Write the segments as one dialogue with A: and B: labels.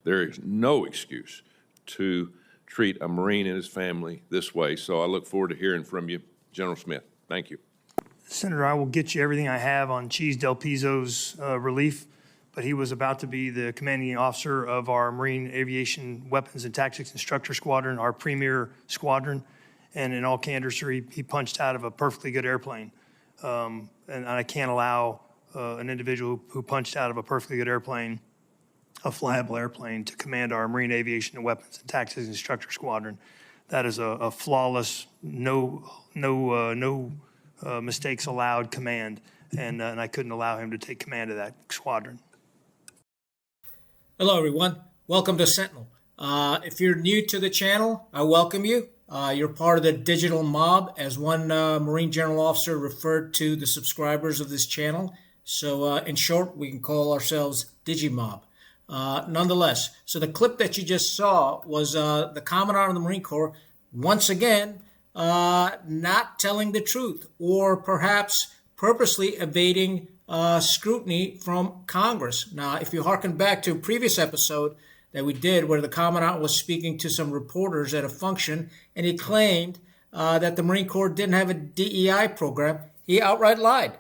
A: There is no excuse to treat a Marine and his family this way. So I look forward to hearing from you, General Smith. Thank you.
B: Senator, I will get you everything I have on Chief Delpiso's relief, but he was about to be the commanding officer of our Marine Aviation Weapons and Tactics Instructor Squadron, our premier squadron. And in all candor, sir, he punched out of a perfectly good airplane. And I can't allow an individual who punched out of a perfectly good airplane, a flyable airplane, to command our Marine Aviation and Weapons and Tactics Instructor Squadron. That is a flawless, no mistakes allowed command, and I couldn't allow him to take command of that squadron.
C: Hello, everyone. Welcome to Sentinel. If you're new to the channel, I welcome you. You're part of the digital mob, as one Marine General Officer referred to the subscribers of this channel. So in short, we can call ourselves Digimob. Nonetheless, so the clip that you just saw was the Commandant of the Marine Corps, once again, not telling the truth, or perhaps purposely evading scrutiny from Congress. Now, if you hearken back to a previous episode that we did where the Commandant was speaking to some reporters at a function, and he claimed that the Marine Corps didn't have a DEI program, he outright lied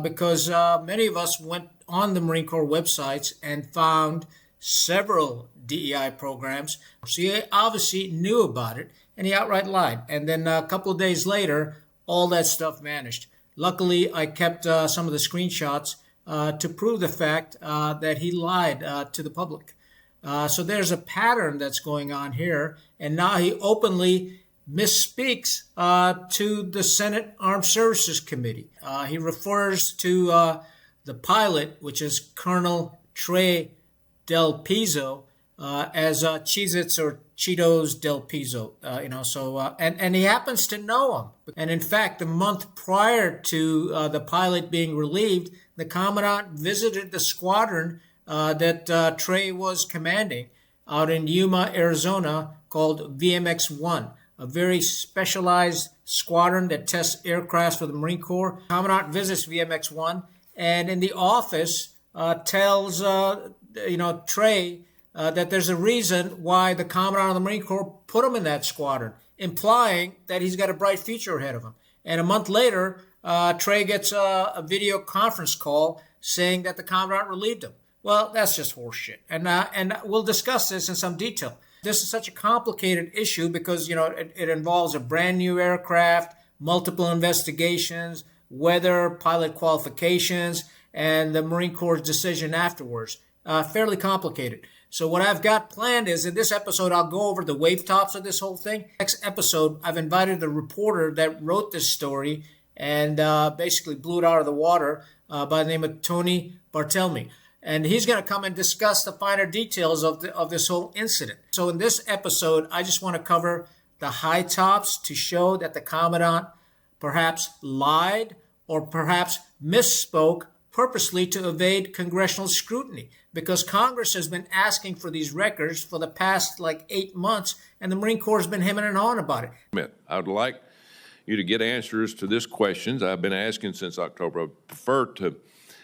C: because many of us went on the Marine Corps websites and found several DEI programs. So he obviously knew about it, and he outright lied. And then a couple of days later, all that stuff vanished. Luckily, I kept some of the screenshots to prove the fact that he lied to the public. So there's a pattern that's going on here, and now he openly misspeaks to the Senate Armed Services Committee. He refers to the pilot, which is Col Tre Del Pizzo, as Cheez-Its or Cheetos Del Pizzo, and he happens to know him. And in fact, the month prior to the pilot being relieved, the Commandant visited the squadron that Trey was commanding out in Yuma, Arizona, called VMX-1, a very specialized squadron that tests aircraft for the Marine Corps. Commandant visits VMX-1, and in the office tells Trey that there's a reason why the Commandant of the Marine Corps put him in that squadron, implying that he's got a bright future ahead of him. And a month later, Trey gets a video conference call saying that the Commandant relieved him. Well, that's just horseshit. And we'll discuss this in some detail. This is such a complicated issue because, it involves a brand new aircraft, multiple investigations, weather, pilot qualifications, and the Marine Corps' decision afterwards. Fairly complicated. So what I've got planned is in this episode, I'll go over the wave tops of this whole thing. Next episode, I've invited the reporter that wrote this story and basically blew it out of the water by the name of Tony Bartelme. And he's going to come and discuss the finer details of this whole incident. So in this episode, I just want to cover the high tops to show that the Commandant perhaps lied or perhaps misspoke purposely to evade congressional scrutiny, because Congress has been asking for these records for the past 8 months, and the Marine Corps has been hemming and hawing about it.
A: I would like you to get answers to this questions I've been asking since October. I prefer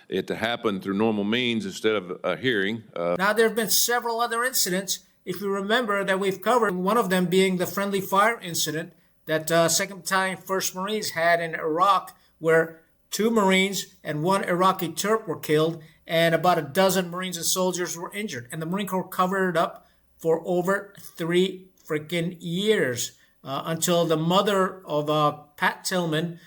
A: it to happen through normal means instead of a hearing.
C: Now, there have been several other incidents, if you remember, that we've covered, one of them being the friendly fire incident that 2nd Battalion 1st Marines had in Iraq, where 2 Marines and 1 Iraqi Turk were killed, and about a dozen Marines and soldiers were injured. And the Marine Corps covered it up for over 3 freaking years until the mother of Pat Tillman,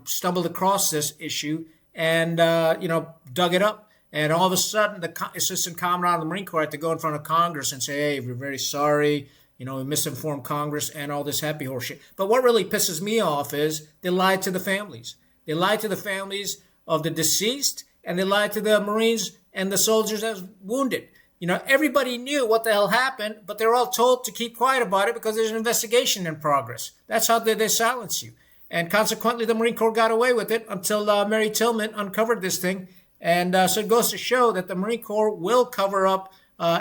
C: stumbled across this issue and, dug it up. And all of a sudden, the Assistant Commandant of the Marine Corps had to go in front of Congress and say, hey, we're very sorry. We misinformed Congress and all this happy horse shit. But what really pisses me off is they lied to the families. They lied to the families of the deceased, and they lied to the Marines and the soldiers that was wounded. Everybody knew what the hell happened, but they're all told to keep quiet about it because there's an investigation in progress. That's how they silence you. And consequently, the Marine Corps got away with it until Mary Tillman uncovered this thing. And so it goes to show that the Marine Corps will cover up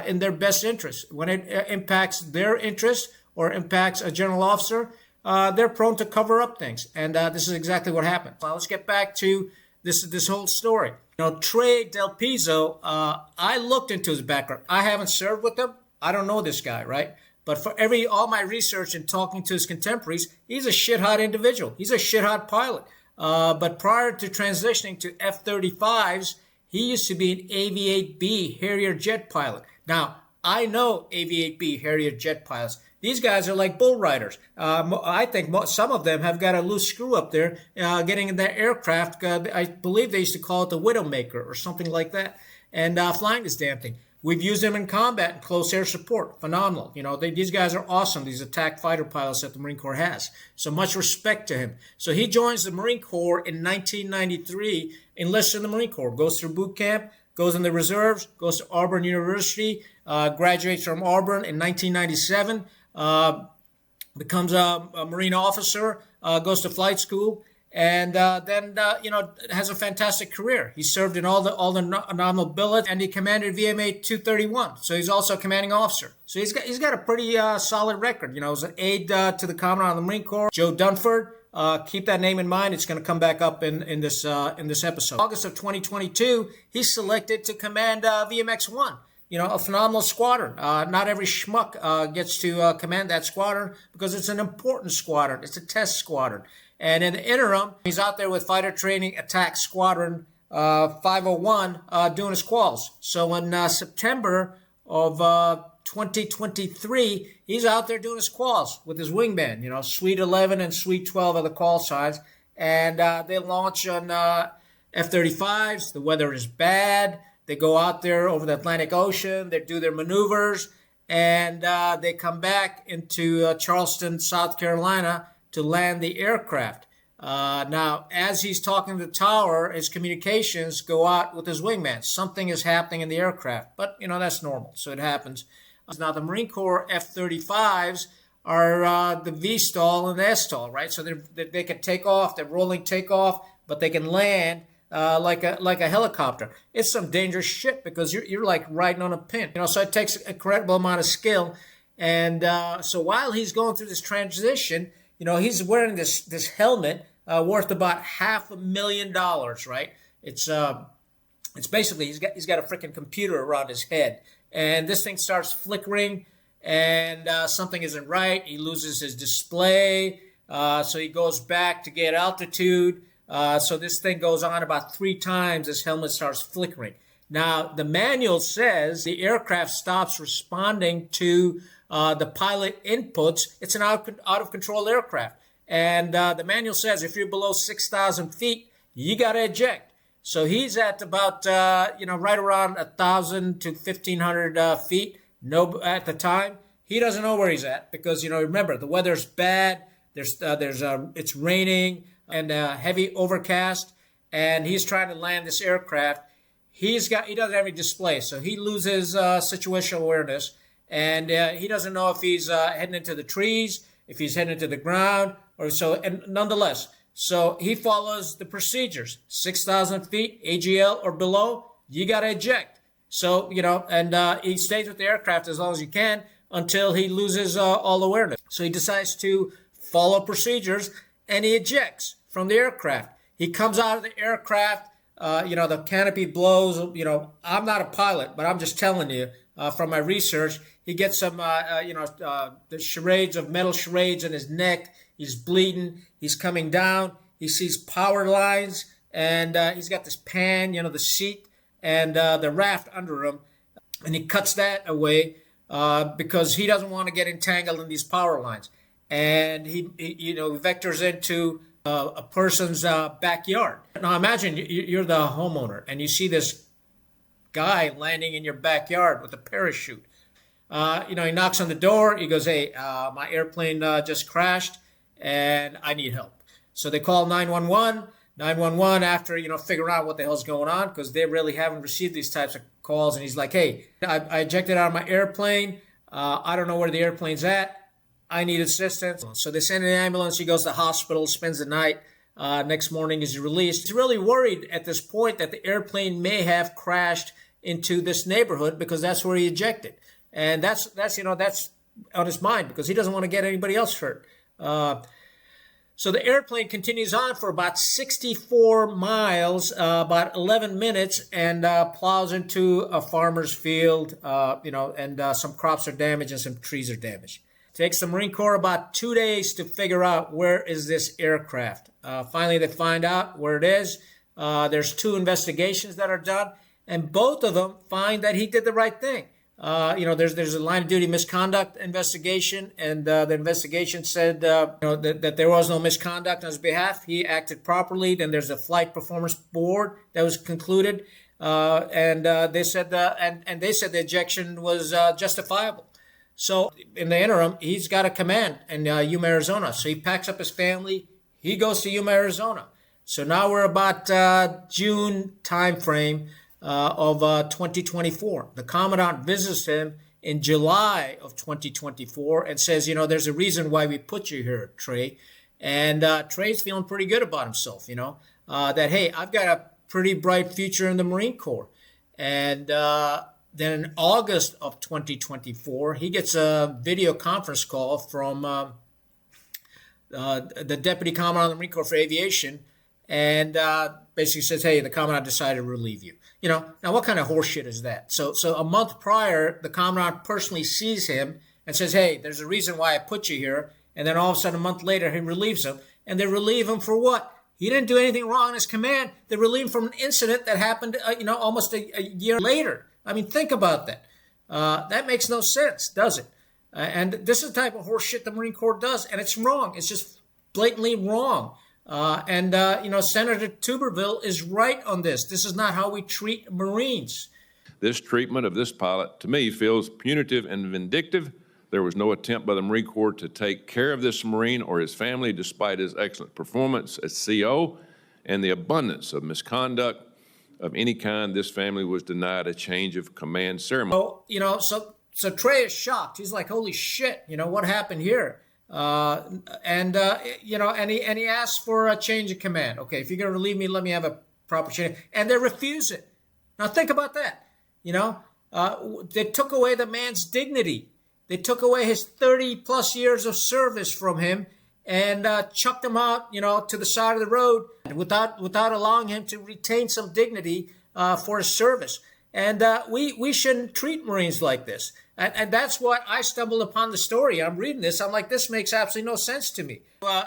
C: in their best interest. When it impacts their interest or impacts a general officer, they're prone to cover up things. And this is exactly what happened. Now, let's get back to this whole story. Tre Del Pizzo, I looked into his background. I haven't served with him. I don't know this guy, right? But for all my research and talking to his contemporaries, he's a shit-hot individual. He's a shit-hot pilot. But prior to transitioning to F-35s, he used to be an Aviate-B Harrier jet pilot. Now, I know Aviate-B Harrier jet pilots. These guys are like bull riders. I think some of them have got a loose screw up there getting in that aircraft. I believe they used to call it the Widowmaker or something like that. And flying this damn thing. We've used them in combat and close air support. Phenomenal. These guys are awesome, these attack fighter pilots that the Marine Corps has. So much respect to him. So he joins the Marine Corps in 1993, enlists in the Marine Corps, goes through boot camp, goes in the reserves, goes to Auburn University, graduates from Auburn in 1997, becomes a Marine officer, goes to flight school, and then has a fantastic career. He served in all the nominal billets, and he commanded VMA 231. So he's also a commanding officer. So he's got a pretty solid record. He was an aide to the Commandant of the Marine Corps, Joe Dunford. Keep that name in mind. It's going to come back up in this episode. August of 2022, he's selected to command VMX-1. A phenomenal squadron. Not every schmuck gets to command that squadron because it's an important squadron. It's a test squadron. And in the interim, he's out there with Fighter Training Attack Squadron 501 doing his quals. So in September of 2023, he's out there doing his quals with his wingman. Suite 11 and Suite 12 are the call signs. And they launch on F-35s. The weather is bad. They go out there over the Atlantic Ocean. They do their maneuvers. And they come back into Charleston, South Carolina, to land the aircraft. Now, as he's talking to the tower, his communications go out with his wingman. Something is happening in the aircraft, but that's normal, so it happens. Now, the Marine Corps F-35s are the V-stall and the S-stall, right? So they can take off, they're rolling takeoff, but they can land like a helicopter. It's some dangerous shit because you're like riding on a pin. So it takes a incredible amount of skill. And so while he's going through this transition, he's wearing this helmet worth about $500,000, right? It's basically he's got a freaking computer around his head, and this thing starts flickering, and something isn't right. He loses his display, so he goes back to get altitude. So this thing goes on about 3 times. This helmet starts flickering. Now the manual says the aircraft stops responding to the pilot inputs. It's an out of control aircraft. And the manual says if you're below 6,000 feet, you got to eject. So he's at about, right around 1,000 to 1,500 feet at the time. He doesn't know where he's at because, remember, the weather's bad. It's raining and heavy overcast. And he's trying to land this aircraft. He doesn't have any display. So he loses situational awareness. And he doesn't know if he's heading into the trees, if he's heading into the ground, or so. And nonetheless, so he follows the procedures. 6,000 feet, AGL or below, you got to eject. So, and he stays with the aircraft as long as he can until he loses all awareness. So he decides to follow procedures, and he ejects from the aircraft. He comes out of the aircraft. The canopy blows. I'm not a pilot, but I'm just telling you from my research. He gets some, the charades of metal charades in his neck. He's bleeding. He's coming down. He sees power lines, and he's got this pan, the seat, and the raft under him, and he cuts that away because he doesn't want to get entangled in these power lines. And he vectors into a person's backyard. Now imagine you're the homeowner, and you see this guy landing in your backyard with a parachute. He knocks on the door. He goes, "Hey, my airplane just crashed, and I need help." So they call 911. 911 after, figure out what the hell's going on because they really haven't received these types of calls. And he's like, "Hey, I ejected out of my airplane. I don't know where the airplane's at. I need assistance." So they send an ambulance. He goes to the hospital, spends the night. Next morning he's released. He's really worried at this point that the airplane may have crashed into this neighborhood because that's where he ejected. And that's on his mind because he doesn't want to get anybody else hurt. So the airplane continues on for about 64 miles, about 11 minutes, and plows into a farmer's field, and some crops are damaged and some trees are damaged. Takes the Marine Corps about 2 days to figure out where is this aircraft. Finally, they find out where it is. There's 2 investigations that are done, and both of them find that he did the right thing. There's a line of duty misconduct investigation, and the investigation said that there was no misconduct on his behalf. He acted properly. Then there's a flight performance board that was concluded, and they said the ejection was justifiable. So in the interim, he's got a command in Yuma, Arizona. So he packs up his family. He goes to Yuma, Arizona. So now we're about June timeframe of 2024. The Commandant visits him in July of 2024 and says, there's a reason why we put you here, Tre. And Tre's feeling pretty good about himself, that, hey, I've got a pretty bright future in the Marine Corps. And then in August of 2024, he gets a video conference call from the Deputy Commandant of the Marine Corps for Aviation, and basically says, hey, the Commandant decided to relieve you. Now what kind of horseshit is that? So a month prior, the Commandant personally sees him and says, hey, there's a reason why I put you here. And then all of a sudden, a month later, he relieves him. And they relieve him for what? He didn't do anything wrong in his command. They relieve him from an incident that happened, almost a year later. I mean, think about that. That makes no sense, does it? And this is the type of horseshit the Marine Corps does, and it's wrong. It's just blatantly wrong. Senator Tuberville is right on this. This is not how we treat Marines.
A: This treatment of this pilot, to me, feels punitive and vindictive. There was no attempt by the Marine Corps to take care of this Marine or his family, despite his excellent performance as CO and the abundance of misconduct of any kind. This family was denied a change of command ceremony.
C: So Tre is shocked. He's like, holy shit, what happened here? And he asks for a change of command. Okay, if you're going to relieve me, let me have a proper change. And they refuse it. Now think about that. They took away the man's dignity. They took away his 30 plus years of service from him and chucked him out, to the side of the road without allowing him to retain some dignity for his service. And we shouldn't treat Marines like this. And that's what I stumbled upon the story. I'm reading this. I'm like, this makes absolutely no sense to me.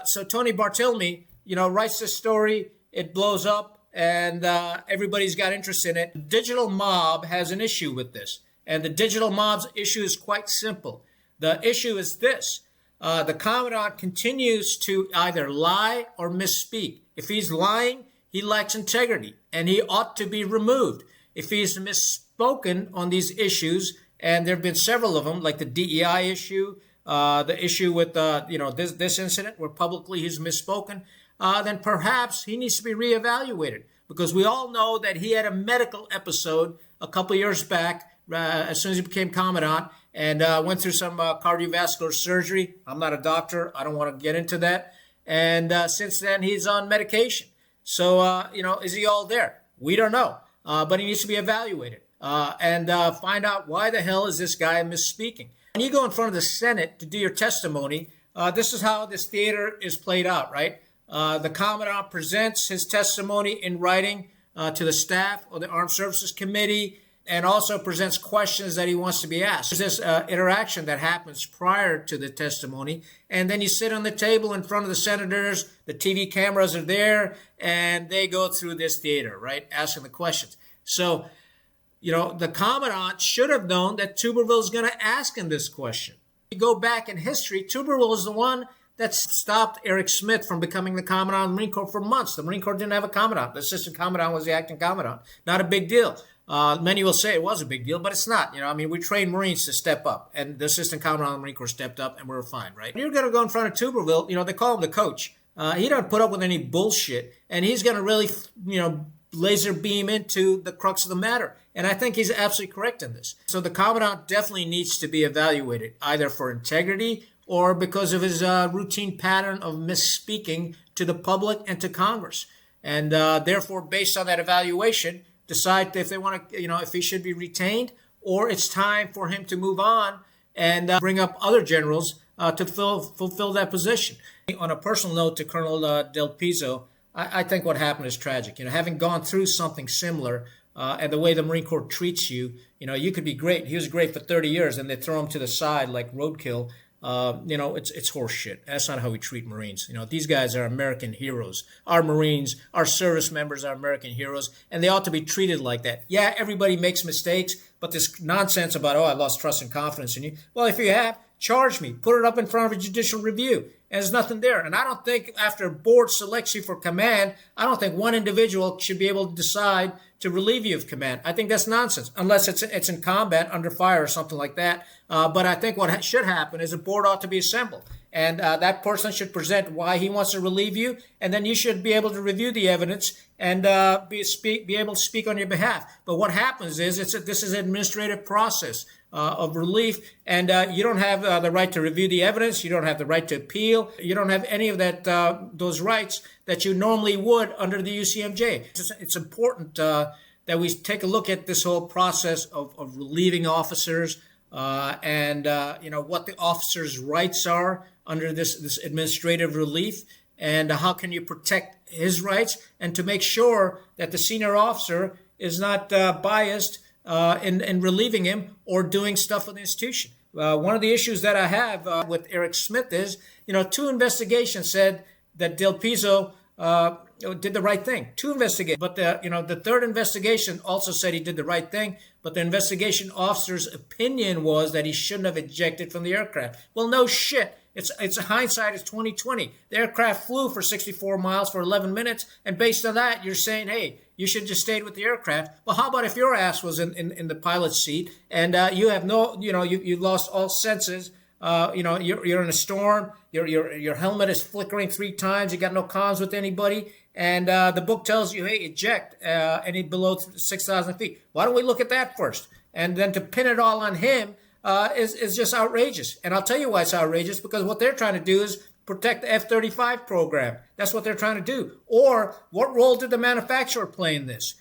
C: So Tony Bartolome, writes this story. It blows up, and everybody's got interest in it. The digital mob has an issue with this. And the digital mob's issue is quite simple. The issue is this. The Commandant continues to either lie or misspeak. If he's lying, he lacks integrity, and he ought to be removed. If he's misspoken on these issues, and there have been several of them, like the DEI issue, the issue with this incident where publicly he's misspoken, then perhaps he needs to be reevaluated, because we all know that he had a medical episode a couple years back as soon as he became Commandant, and went through some cardiovascular surgery. I'm not a doctor. I don't want to get into that. And since then, he's on medication. So, is he all there? We don't know. But he needs to be evaluated and find out why the hell is this guy misspeaking. When you go in front of the Senate to do your testimony, this is how this theater is played out, right? The Commandant presents his testimony in writing to the staff of the Armed Services Committee, and also presents questions that he wants to be asked. There's this interaction that happens prior to the testimony, and then you sit on the table in front of the senators, the TV cameras are there, and they go through this theater, right, asking the questions. So, the Commandant should have known that Tuberville is going to ask him this question. If you go back in history, Tuberville is the one that stopped Eric Smith from becoming the Commandant of the Marine Corps for months. The Marine Corps didn't have a Commandant. The Assistant Commandant was the acting Commandant. Not a big deal. Many will say it was a big deal, but it's not. We train Marines to step up, and the Assistant Commandant of the Marine Corps stepped up, and we're fine, right? You're going to go in front of Tuberville, they call him the coach. He doesn't put up with any bullshit, and he's going to really, laser beam into the crux of the matter. And I think he's absolutely correct in this. So the Commandant definitely needs to be evaluated, either for integrity or because of his routine pattern of misspeaking to the public and to Congress. And therefore, based on that evaluation, decide if they want to, if he should be retained, or it's time for him to move on and bring up other generals to fulfill that position. On a personal note to Colonel Delpiso, I think what happened is tragic. Having gone through something similar, and the way the Marine Corps treats you, you could be great. He was great for 30 years, and they throw him to the side like roadkill. It's horse shit. That's not how we treat Marines. These guys are American heroes. Our Marines, our service members are American heroes, and they ought to be treated like that. Yeah, everybody makes mistakes, but this nonsense about, I lost trust and confidence in you. Well, if you have, charge me. Put it up in front of a judicial review. And there's nothing there. And I don't think after a board selects you for command, I don't think one individual should be able to decide to relieve you of command. I think that's nonsense, unless it's in combat, under fire or something like that. But I think what should happen is a board ought to be assembled. And that person should present why he wants to relieve you. And then you should be able to review the evidence and be able to speak on your behalf. But what happens is this is an administrative process of relief, and you don't have the right to review the evidence. You don't have the right to appeal. You don't have any of that those rights that you normally would under the UCMJ. It's important that we take a look at this whole process of relieving officers and what the officer's rights are under this administrative relief, and how can you protect his rights, and to make sure that the senior officer is not biased in relieving him or doing stuff with the institution. One of the issues that I have with Eric Smith is, 2 investigations said that Delpiso did the right thing. 2 investigations, but the third investigation also said he did the right thing. But the investigation officer's opinion was that he shouldn't have ejected from the aircraft. Well, no shit. It's hindsight is 2020. The aircraft flew for 64 miles for 11 minutes, and based on that, you're saying, hey, you should just stayed with the aircraft. Well, how about if your ass was in the pilot's seat and you have you lost all senses? You're in a storm. Your helmet is flickering 3 times. You got no comms with anybody, and the book tells you, hey, eject any below 6,000 feet. Why don't we look at that first? And then to pin it all on him is just outrageous. And I'll tell you why it's outrageous, because what they're trying to do is protect the F-35 program. That's what they're trying to do. Or what role did the manufacturer play in this?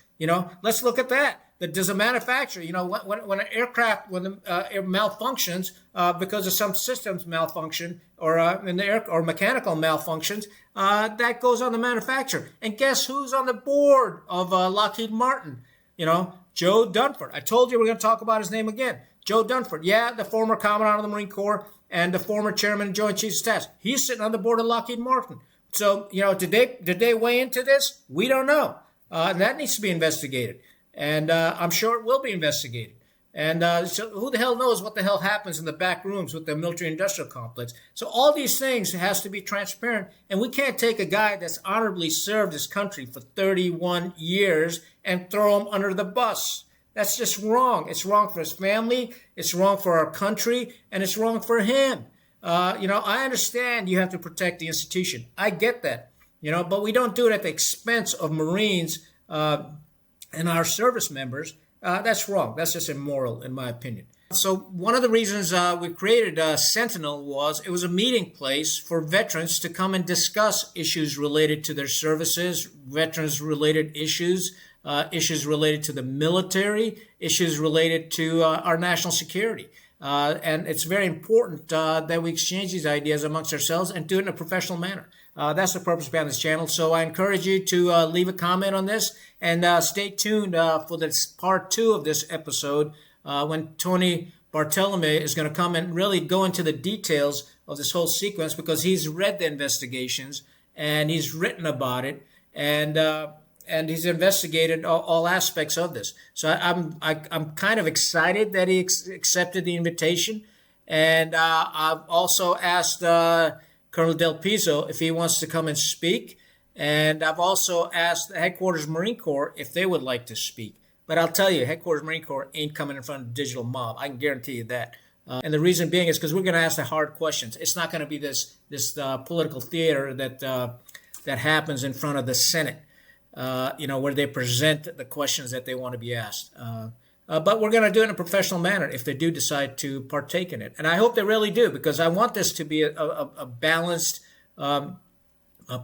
C: Let's look at that. Does a manufacturer, when an aircraft, it malfunctions because of some systems malfunction or or mechanical malfunctions, that goes on the manufacturer. And guess who's on the board of Lockheed Martin? Joe Dunford. I told you we're going to talk about his name again. Joe Dunford, the former Commandant of the Marine Corps and the former Chairman of Joint Chiefs of Staff. He's sitting on the board of Lockheed Martin. So, did they weigh into this? We don't know. And that needs to be investigated. And I'm sure it will be investigated. And so who the hell knows what the hell happens in the back rooms with the military-industrial complex. So all these things has to be transparent. And we can't take a guy that's honorably served this country for 31 years and throw him under the bus. That's just wrong. It's wrong for his family. It's wrong for our country. And it's wrong for him. I understand you have to protect the institution. I get that. But we don't do it at the expense of Marines and our service members. That's wrong. That's just immoral, in my opinion. So one of the reasons we created Sentinel was it was a meeting place for veterans to come and discuss issues related to their services, veterans-related issues, issues related to the military, issues related to our national security. And it's very important that we exchange these ideas amongst ourselves and do it in a professional manner. That's the purpose behind this channel. So I encourage you to leave a comment on this and stay tuned for this part 2 of this episode when Tony Bartolome is going to come and really go into the details of this whole sequence, because he's read the investigations and he's written about it and he's investigated all aspects of this. So I'm kind of excited that he accepted the invitation, and I've also asked Colonel Delpiso if he wants to come and speak, and I've also asked the Headquarters Marine Corps if they would like to speak. But I'll tell you, Headquarters Marine Corps ain't coming in front of the digital mob. I can guarantee you that. And the reason being is because we're going to ask the hard questions. It's not going to be this political theater that happens in front of the Senate. Where they present the questions that they want to be asked. But we're going to do it in a professional manner if they do decide to partake in it. And I hope they really do, because I want this to be a balanced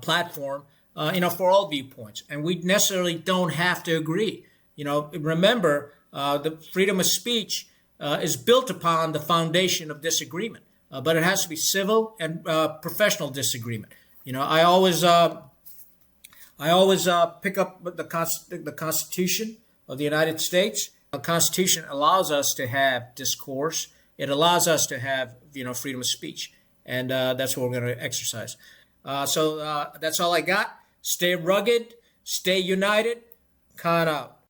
C: platform, for all viewpoints. And we necessarily don't have to agree. Remember, the freedom of speech is built upon the foundation of disagreement. but it has to be civil and professional disagreement. I always pick up the Constitution of the United States. The Constitution allows us to have discourse. It allows us to have freedom of speech, and that's what we're going to exercise. So that's all I got. Stay rugged, stay united. Con out.